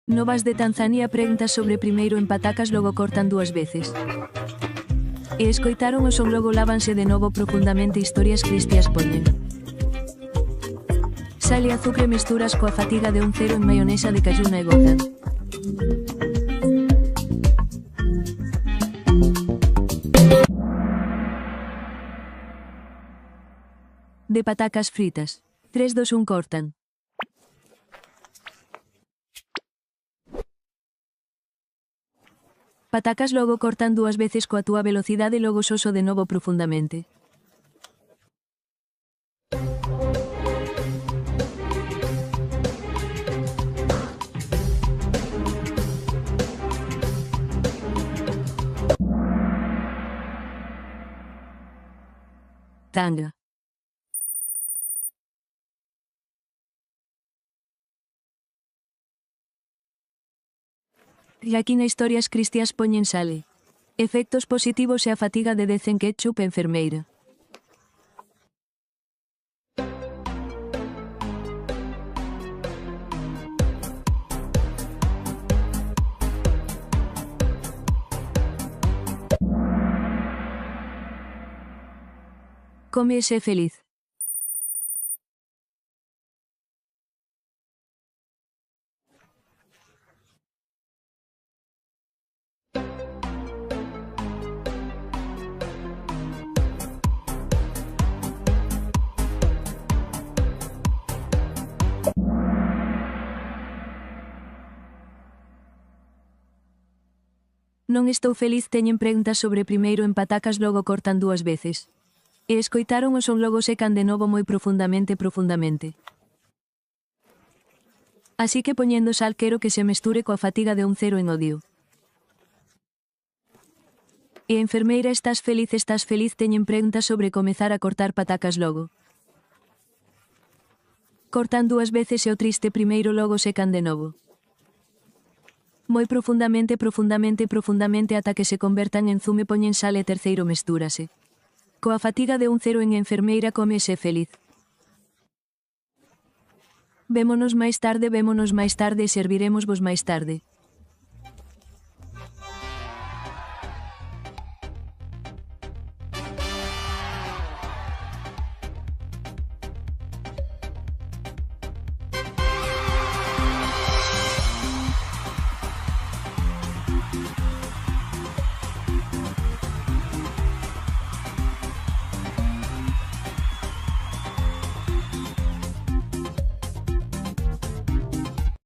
Novas de Tanzania preguntas sobre primeiro en patacas logo cortan dúas veces. E escoitaron o son logo lávanse de novo profundamente historias cristias poñen. Sal e azucre mesturas coa fatiga de un cero en maionesa de cayuna e gozan. De patacas fritas. 3, 2, 1 cortan. Patacas logo cortan dúas veces coa túa velocidade e logo soso de novo profundamente. Tanga. E aquí na historias cristias poñen sale. Efectos positivos e a fatiga de decen ketchup enfermeira. Come e sé feliz. Non estou feliz teñen preguntas sobre primeiro en patacas logo cortan dúas veces. E escoitaron o son logo secan de novo moi profundamente. Así que poñendo sal quero que se mesture coa fatiga de un cero en odio. E enfermeira estás feliz teñen preguntas sobre comezar a cortar patacas logo. Cortan dúas veces e o triste primeiro logo secan de novo. Moi profundamente ata que se convertan en zume poñen sal e terceiro mestúrase. Coa fatiga de un cero en enfermeira come e sé feliz. Vémonos máis tarde e serviremosvos máis tarde.